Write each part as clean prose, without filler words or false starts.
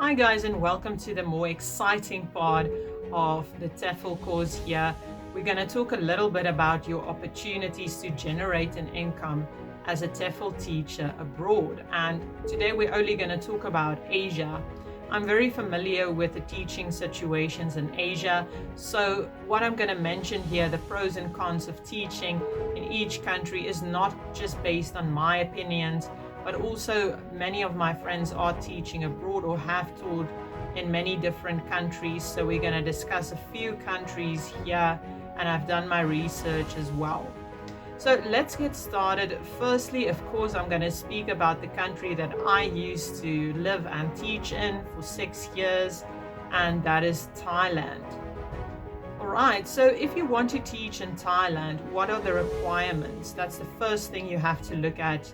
Hi guys, and welcome to the more exciting part of the TEFL course here. We're going to talk a little bit about your opportunities to generate an income as a TEFL teacher abroad. And today we're only going to talk about Asia. I'm very familiar with the teaching situations in Asia. So what I'm going to mention here, the pros and cons of teaching in each country, is not just based on my opinions, but also many of my friends are teaching abroad or have taught in many different countries. So we're going to discuss a few countries here, and I've done my research as well. So let's get started. Firstly, of course, I'm going to speak about the country that I used to live and teach in for 6 years, and that is Thailand. All right, so if you want to teach in Thailand, what are the requirements? That's the first thing you have to look at.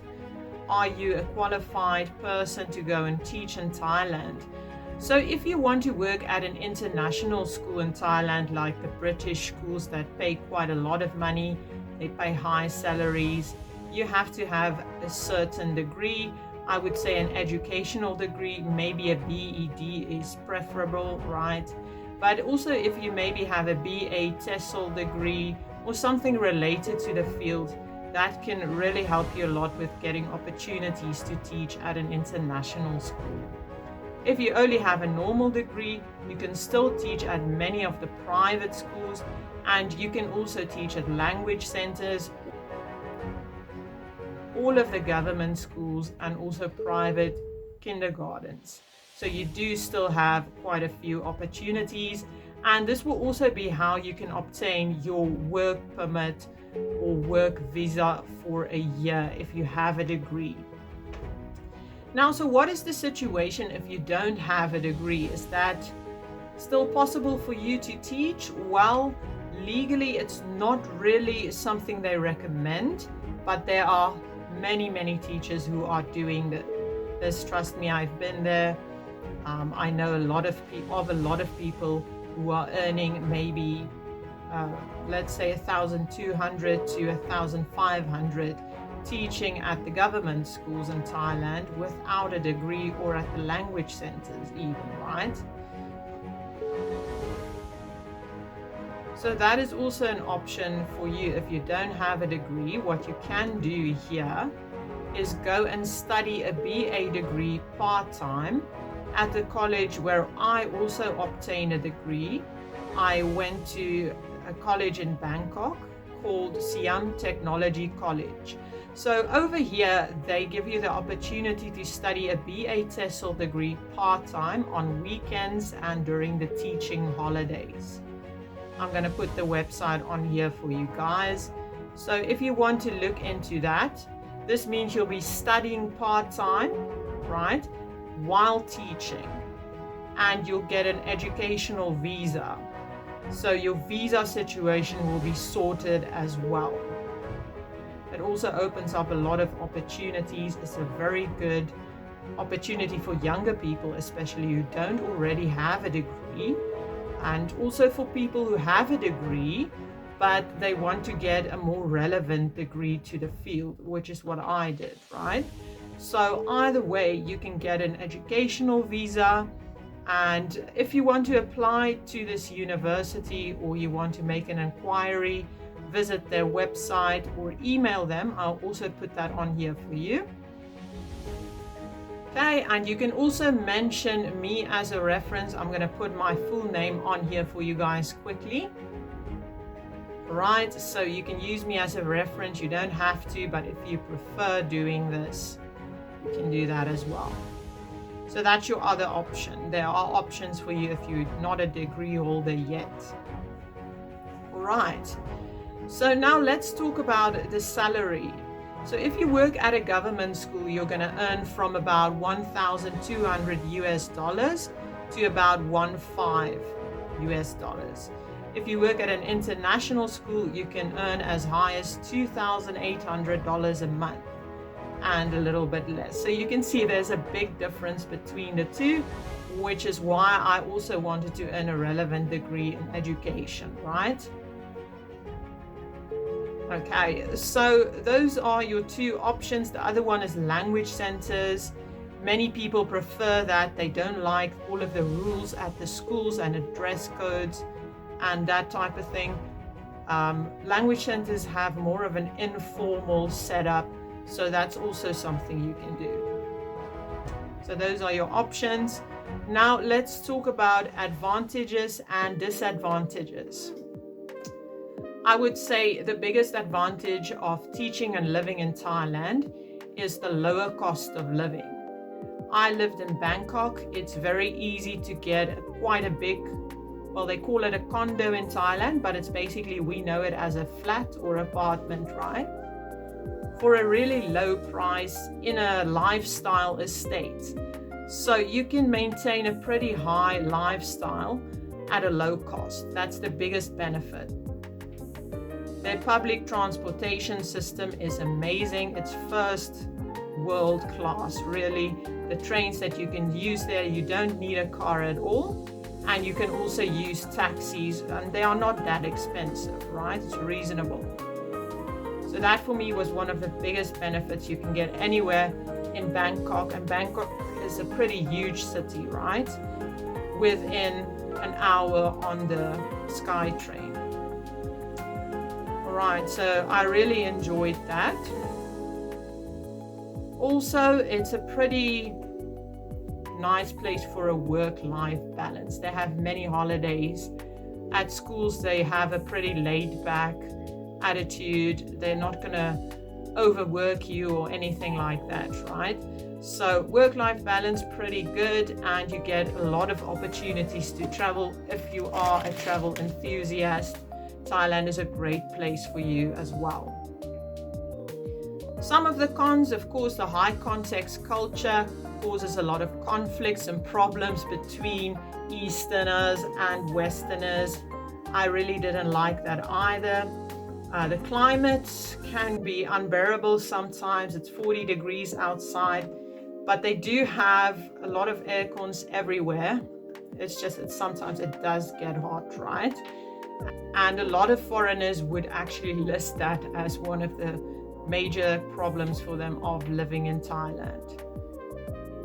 Are you a qualified person to go and teach in Thailand? So if you want to work at an international school in Thailand, like the British schools that pay quite a lot of money, they pay high salaries, you have to have a certain degree. I would say an educational degree, maybe a BEd is preferable, right? But also if you maybe have a BA TESOL degree or something related to the field, that can really help you a lot with getting opportunities to teach at an international school. If you only have a normal degree, you can still teach at many of the private schools, and you can also teach at language centers, all of the government schools, and also private kindergartens. So you do still have quite a few opportunities, and this will also be how you can obtain your work permit or work visa for a year if you have a degree. Now, so what is the situation if you don't have a degree? Is that still possible for you to teach? Well, legally it's not really something they recommend, but there are many teachers who are doing this. Trust me, I've been there. I know a lot of people who are earning maybe let's say 1,200 to 1,500 teaching at the government schools in Thailand without a degree, or at the language centers even, right? So that is also an option for you if you don't have a degree. What you can do here is go and study a BA degree part-time at the college where I also obtained a degree. I went to a college in Bangkok called Siam Technology College. So over here, they give you the opportunity to study a BA TESOL degree part-time on weekends and during the teaching holidays. I'm going to put the website on here for you guys. So if you want to look into that, this means you'll be studying part-time, right, while teaching, and you'll get an educational visa. So your visa situation will be sorted as well. It also opens up a lot of opportunities. It's a very good opportunity for younger people, especially who don't already have a degree, and also for people who have a degree but they want to get a more relevant degree to the field, which is what I did, right? So either way, you can get an educational visa. And if you want to apply to this university or you want to make an inquiry, visit their website or email them. I'll also put that on here for you. Okay, and you can also mention me as a reference. I'm going to put my full name on here for you guys quickly. Right, so you can use me as a reference. You don't have to, but if you prefer doing this, you can do that as well. So that's your other option. There are options for you if you're not a degree holder yet. All right. So now let's talk about the salary. So if you work at a government school, you're going to earn from about 1,200 US dollars to about 1.5 US dollars. If you work at an international school, you can earn as high as $2,800 a month, and a little bit less. So you can see there's a big difference between the two, which is why I also wanted to earn a relevant degree in education, right? Okay, so those are your two options. The other one is language centers. Many people prefer that. They don't like all of the rules at the schools and the dress codes and that type of thing. Language centers have more of an informal setup, so that's also something you can do. So those are your options. Now let's talk about advantages and disadvantages. I would say the biggest advantage of teaching and living in Thailand is the lower cost of living. I lived in Bangkok. It's very easy to get quite a big, well, they call it a condo in Thailand, but it's basically, we know it as a flat or apartment, right? For a really low price in a lifestyle estate. So you can maintain a pretty high lifestyle at a low cost. That's the biggest benefit. Their public transportation system is amazing. It's first world class, really. The trains that you can use there, you don't need a car at all. And you can also use taxis, and they are not that expensive, right? It's reasonable. So that for me was one of the biggest benefits. You can get anywhere in Bangkok, and Bangkok is a pretty huge city, right? Within an hour on the SkyTrain. All right, so I really enjoyed that. Also, it's a pretty nice place for a work-life balance. They have many holidays. At schools, they have a pretty laid-back attitude. They're not gonna overwork you or anything like that, right? So work-life balance, pretty good, and you get a lot of opportunities to travel. If you are a travel enthusiast, Thailand is a great place for you as well. Some of the cons, of course, the high context culture causes a lot of conflicts and problems between Easterners and Westerners. I really didn't like that either. The climate can be unbearable sometimes. It's 40 degrees outside, but they do have a lot of air cons everywhere. It's just that sometimes it does get hot, right? And a lot of foreigners would actually list that as one of the major problems for them of living in Thailand.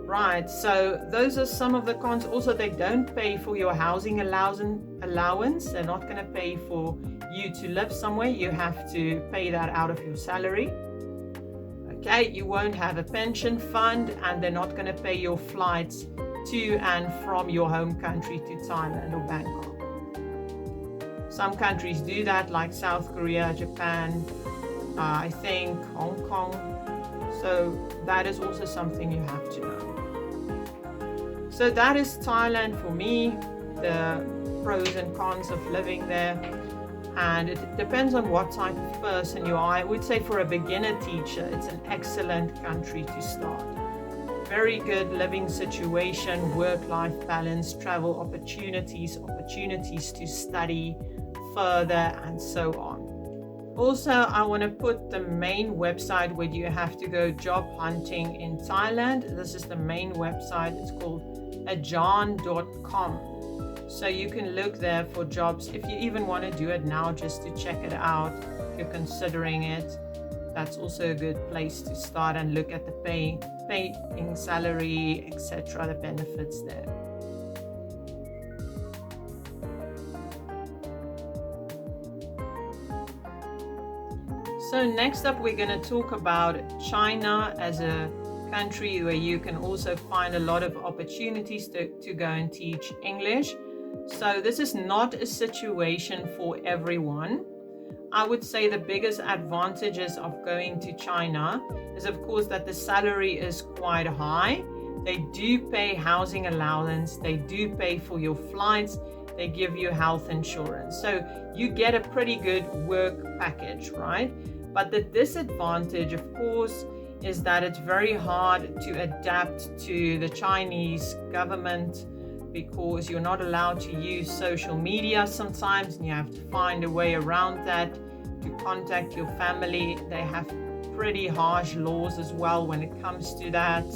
Right, so those are some of the cons. Also, they don't pay for your housing allowance. They're not going to pay for you to live somewhere. You have to pay that out of your salary. Okay, you won't have a pension fund, and they're not going to pay your flights to and from your home country to Thailand or Bangkok. Some countries do that, like South Korea, Japan, I think Hong Kong. So that is also something you have to know. So that is Thailand for me, the pros and cons of living there. And it depends on what type of person you are. I would say for a beginner teacher, it's an excellent country to start. Very good living situation, work-life balance, travel opportunities to study further, and so on. Also, I want to put the main website where you have to go job hunting in Thailand. This is the main website. It's called ajaan.com. So you can look there for jobs. If you even want to do it now just to check it out, if you're considering it, that's also a good place to start and look at the paying salary, etc., the benefits there. So next up, we're going to talk about China as a country where you can also find a lot of opportunities to go and teach English. So this is not a situation for everyone. I would say the biggest advantages of going to China is, of course, that the salary is quite high. They do pay housing allowance. They do pay for your flights. They give you health insurance. So you get a pretty good work package, right? But the disadvantage, of course, is that it's very hard to adapt to the Chinese government because you're not allowed to use social media sometimes, and you have to find a way around that to contact your family. They have pretty harsh laws as well when it comes to that.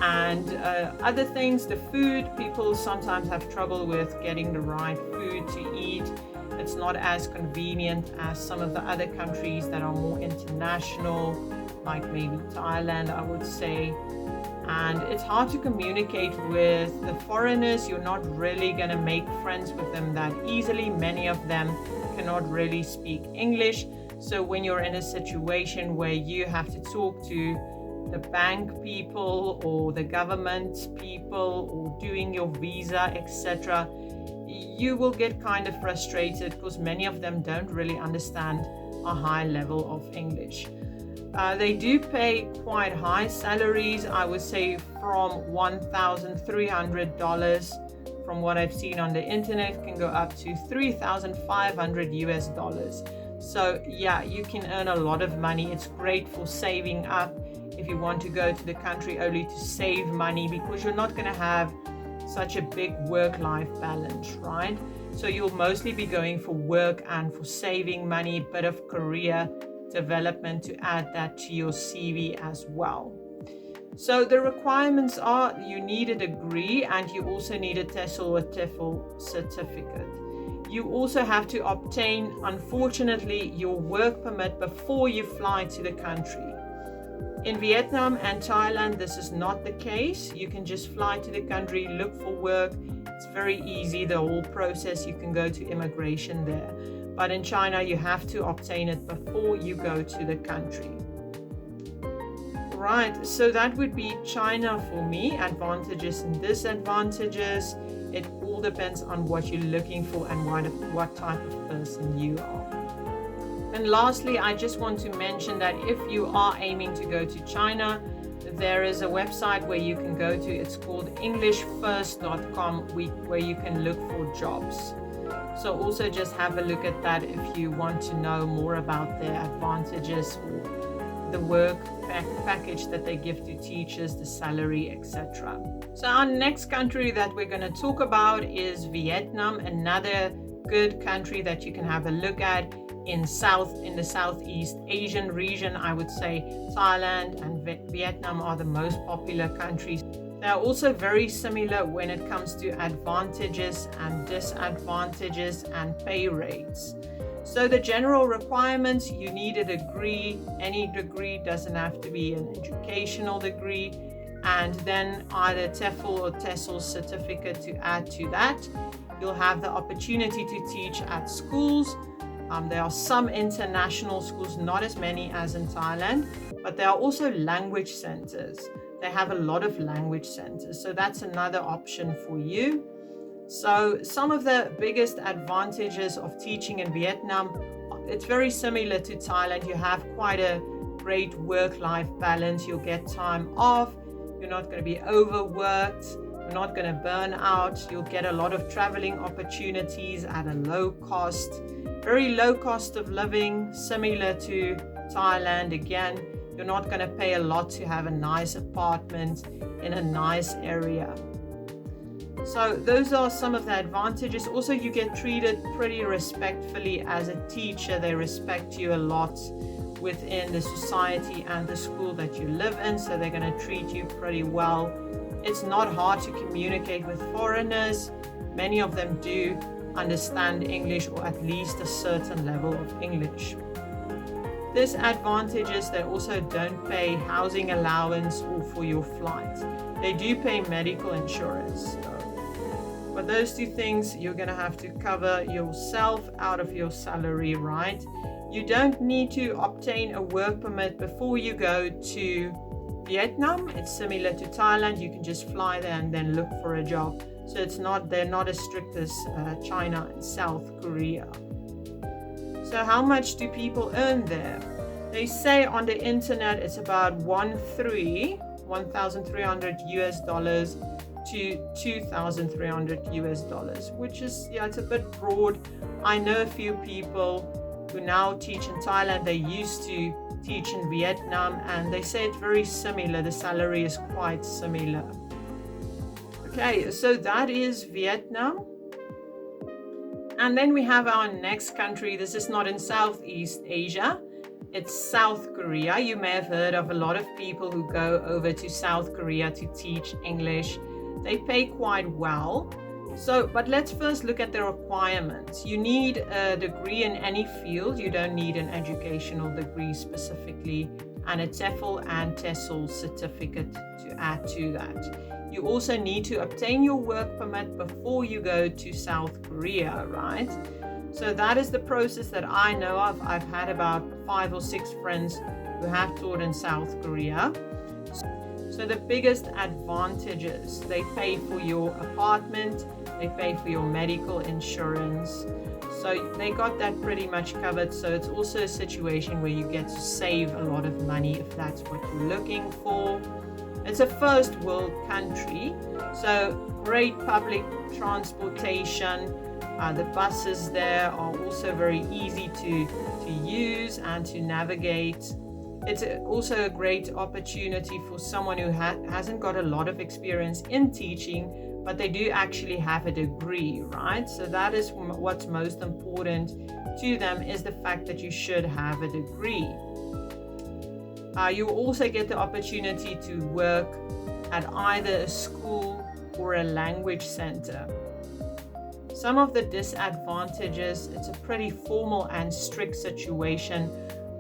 And other things, the food, people sometimes have trouble with getting the right food to eat. It's not as convenient as some of the other countries that are more international, like maybe Thailand, I would say. and it's hard to communicate with the foreigners. You're not really going to make friends with them that easily. Many of them cannot really speak English. So when you're in a situation where you have to talk to the bank people or the government people or doing your visa, etc., you will get kind of frustrated because many of them don't really understand a high level of English. They do pay quite high salaries. I would say from $1,300 from what I've seen on the internet can go up to $3,500. So yeah, you can earn a lot of money. It's great for saving up if you want to go to the country only to save money, because you're not going to have such a big work-life balance, right? So you'll mostly be going for work and for saving money, bit of career development to add that to your CV as well. So the requirements are you need a degree and you also need a TESOL or TEFL certificate. You also have to obtain, unfortunately, your work permit before you fly to the country. In Vietnam and Thailand, this is not the case. You can just fly to the country, look for work. It's very easy, the whole process. You can go to immigration there. But in China, you have to obtain it before you go to the country. Right, so that would be China for me, advantages and disadvantages. It all depends on what you're looking for and what type of person you are. And lastly, I just want to mention that if you are aiming to go to China, there is a website where you can go to. It's called englishfirst.com, where you can look for jobs. So also just have a look at that if you want to know more about their advantages or the work package that they give to teachers, the salary, etc. So our next country that we're going to talk about is Vietnam, another good country that you can have a look at in the Southeast Asian region. I would say Thailand and Vietnam are the most popular countries. They are also very similar when it comes to advantages and disadvantages and pay rates. So the general requirements, you need a degree. Any degree, doesn't have to be an educational degree. And then either TEFL or TESOL certificate to add to that. You'll have the opportunity to teach at schools. There are some international schools, not as many as in Thailand, but there are also language centers. They have a lot of language centers, so that's another option for you. So some of the biggest advantages of teaching in Vietnam, it's very similar to Thailand. You have quite a great work-life balance. You'll get time off. You're not going to be overworked. You're not going to burn out. You'll get a lot of traveling opportunities at a low cost. Very low cost of living, similar to Thailand. Again, you're not going to pay a lot to have a nice apartment in a nice area. So those are some of the advantages. Also, you get treated pretty respectfully as a teacher. They respect you a lot within the society and the school that you live in, so they're going to treat you pretty well. It's not hard to communicate with foreigners. Many of them do understand English, or at least a certain level of English. Disadvantages, they also don't pay housing allowance or for your flight. They do pay medical insurance. But those two things you're going to have to cover yourself out of your salary, right? You don't need to obtain a work permit before you go to Vietnam. It's similar to Thailand. You can just fly there and then look for a job. So they're not as strict as China and South Korea. So how much do people earn there? They say on the internet it's about $1,300 US to $2,300 US, which is, it's a bit broad. I know a few people who now teach in Thailand. They used to teach in Vietnam, and they say it's very similar. The salary is quite similar. Okay, so that is Vietnam. And then we have our next country. This is not in Southeast Asia. It's South Korea. You may have heard of a lot of people who go over to South Korea to teach English. They pay quite well. But let's first look at the requirements. You need a degree in any field. You don't need an educational degree specifically and a TEFL and TESOL certificate to add to that. You also need to obtain your work permit before you go to South Korea, right? So that is the process that I know of. I've had about 5 or 6 friends who have taught in South Korea. So the biggest advantages, they pay for your apartment, they pay for your medical insurance. So they got that pretty much covered. So it's also a situation where you get to save a lot of money if that's what you're looking for. It's a first world country, so great public transportation. The buses there are also very easy to use and to navigate. It's also a great opportunity for someone who hasn't got a lot of experience in teaching, but they do actually have a degree, right? So that is what's most important to them, is the fact that you should have a degree. You also get the opportunity to work at either a school or a language center. Some of the disadvantages, it's a pretty formal and strict situation.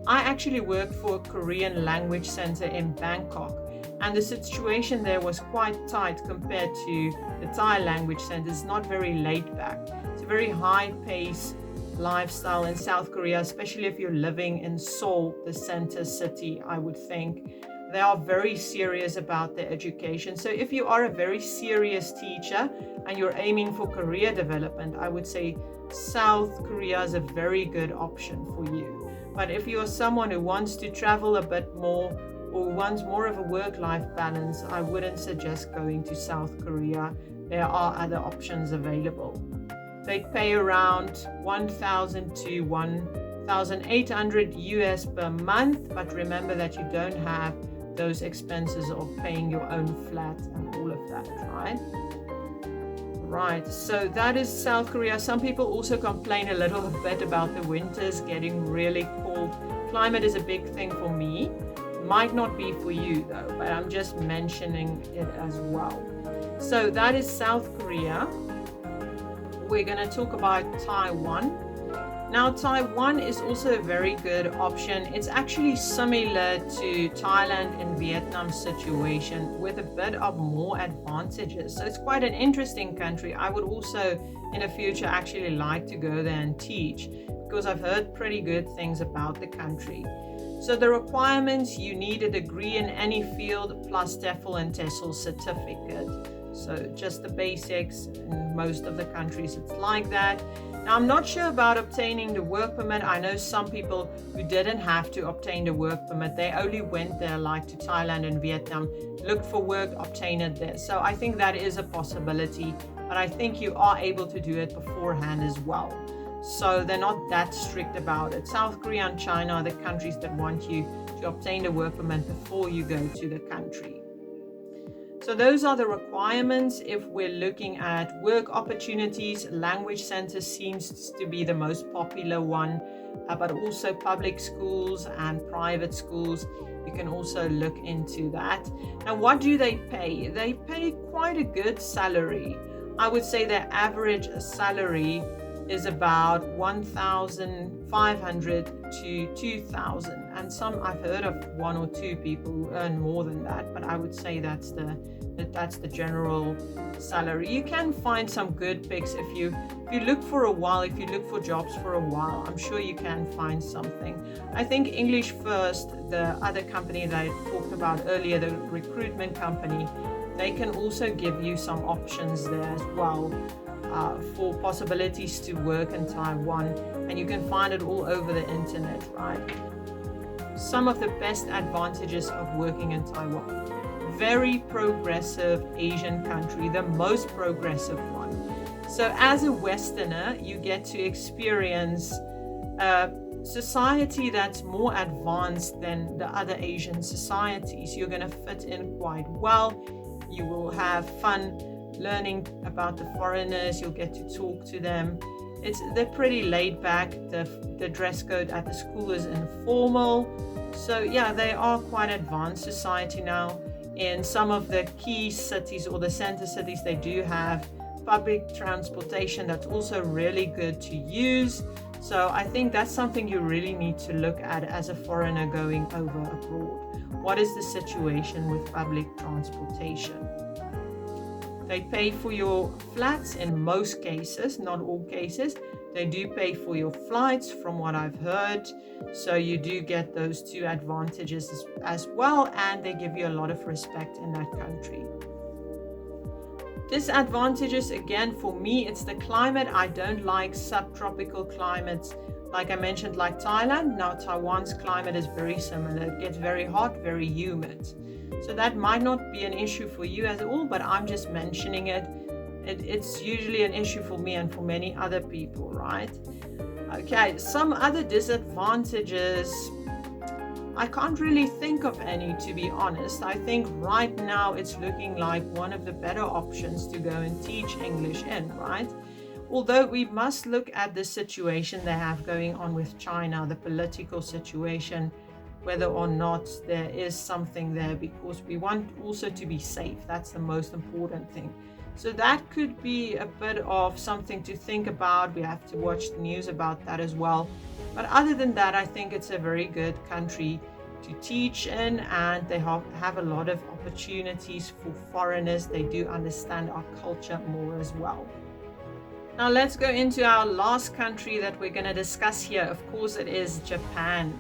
I actually worked for a Korean language center in Bangkok, and the situation there was quite tight compared to the Thai language center. It's not very laid back. It's a very high pace lifestyle in South Korea, especially if you're living in Seoul, the center city. I would think they are very serious about their education. So if you are a very serious teacher and you're aiming for career development, I would say South Korea is a very good option for you. But if you're someone who wants to travel a bit more or wants more of a work-life balance, I wouldn't suggest going to South Korea. There are other options available. They pay around 1,000 to 1,800 US per month, but remember that you don't have those expenses of paying your own flat and all of that, right? Right, so that is South Korea. Some people also complain a little bit about the winters getting really cold. Climate is a big thing for me. Might not be for you though, but I'm just mentioning it as well. So that is South Korea. We're going to talk about Taiwan. Now, Taiwan is also a very good option. It's actually similar to Thailand and Vietnam situation with a bit of more advantages. So it's quite an interesting country. I would also in the future actually like to go there and teach, because I've heard pretty good things about the country. So the requirements, you need a degree in any field plus TEFL and TESOL certificate. So just the basics. In most of the countries it's like that. Now, I'm not sure about obtaining the work permit. I know some people who didn't have to obtain the work permit. They only went there, like to Thailand and Vietnam, looked for work, obtained it there. So I think that is a possibility, but I think you are able to do it beforehand as well. So they're not that strict about it. South Korea and China are the countries that want you to obtain the work permit before you go to the country. So those are the requirements. If we're looking at work opportunities, language center seems to be the most popular one, but also public schools and private schools. You can also look into that. Now, what do they pay? They pay quite a good salary. I would say their average salary is about 1,500 to 2,000, and some I've heard of 1 or 2 people who earn more than that, but I would say that's the general salary. You can find some good picks if you look for a while, if you look for jobs for a while. I'm sure you can find something. I think English First, the other company that I talked about earlier, the recruitment company, they can also give you some options there as well. For possibilities to work in Taiwan, and you can find it all over the internet, right? Some of the best advantages of working in Taiwan: very progressive Asian country, the most progressive one. So as a Westerner, you get to experience a society that's more advanced than the other Asian societies. You're going to fit in quite well. You will have fun learning about the foreigners. You'll get to talk to them. They're pretty laid back. The dress code at the school is informal. So yeah, they are quite advanced society now. In some of the key cities or the center cities, they do have public transportation that's also really good to use. So I think that's something you really need to look at as a foreigner going over abroad. What is the situation with public transportation? They pay for your flats in most cases, not all cases. They do pay for your flights from what I've heard. So you do get those two advantages as well, and they give you a lot of respect in that country. Disadvantages, again, for me, it's the climate. I don't like subtropical climates. Like I mentioned, like Thailand. Now Taiwan's climate is very similar. It gets very hot, very humid. So that might not be an issue for you at all, but I'm just mentioning it. It's usually an issue for me and for many other people, right? Okay, some other disadvantages. I can't really think of any, to be honest. I think right now it's looking like one of the better options to go and teach English in, right? Although we must look at the situation they have going on with China, the political situation, whether or not there is something there, because we want also to be safe. That's the most important thing. So that could be a bit of something to think about. We have to watch the news about that as well. But other than that, I think it's a very good country to teach in, and they have a lot of opportunities for foreigners. They do understand our culture more as well. Now let's go into our last country that we're going to discuss here. Of course, it is Japan.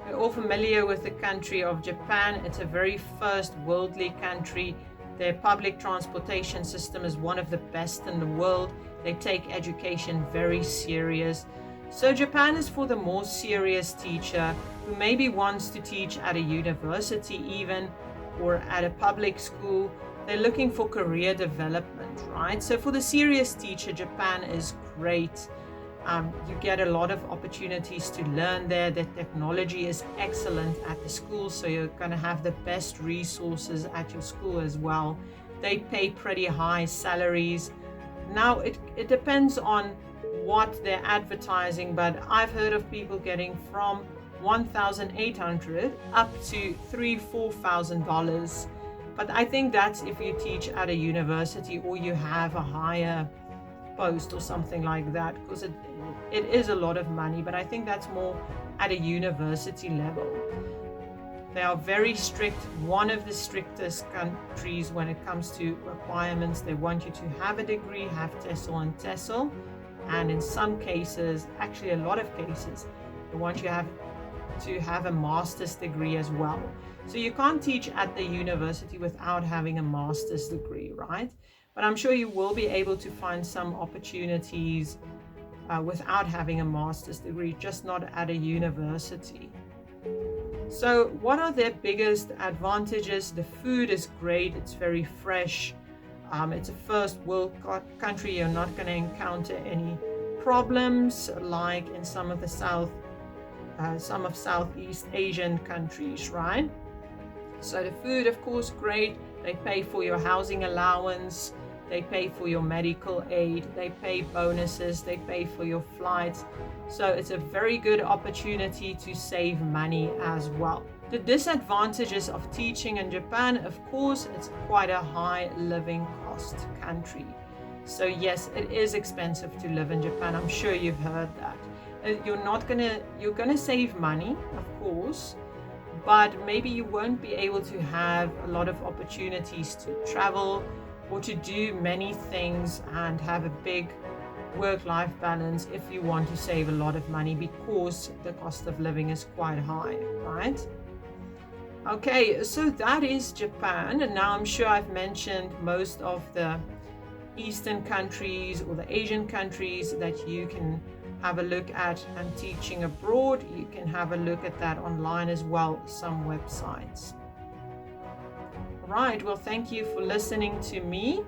We're all familiar with the country of Japan. It's a very first worldly country. Their public transportation system is one of the best in the world. They take education very serious. So Japan is for the more serious teacher who maybe wants to teach at a university even, or at a public school. They're looking for career development, right? So for the serious teacher, Japan is great. You get a lot of opportunities to learn there. The technology is excellent at the school, so you're going to have the best resources at your school as well. They pay pretty high salaries. Now, it depends on what they're advertising, but I've heard of people getting from $1,800 up to $3,000-$4,000. But I think that's if you teach at a university or you have a higher post or something like that, because it is a lot of money, but I think that's more at a university level. They are very strict, one of the strictest countries when it comes to requirements. They want you to have a degree, have TESOL and TESOL, and in some cases, actually a lot of cases, they want you to have a master's degree as well. So you can't teach at the university without having a master's degree, right? But I'm sure you will be able to find some opportunities without having a master's degree, just not at a university. So what are their biggest advantages? The food is great. It's very fresh. It's a first world country. You're not going to encounter any problems like in some of Southeast Asian countries, right? So the food, of course, great. They pay for your housing allowance. They pay for your medical aid. They pay bonuses. They pay for your flights. So it's a very good opportunity to save money as well. The disadvantages of teaching in Japan, of course, it's quite a high living cost country. So yes, it is expensive to live in Japan. I'm sure you've heard that. You're gonna save money, of course, but maybe you won't be able to have a lot of opportunities to travel or to do many things and have a big work-life balance if you want to save a lot of money, because the cost of living is quite high, right? Okay, so that is Japan. And now I'm sure I've mentioned most of the Eastern countries or the Asian countries that you can have a look at and teaching abroad. You can have a look at that online as well, some websites. Right, well, thank you for listening to me.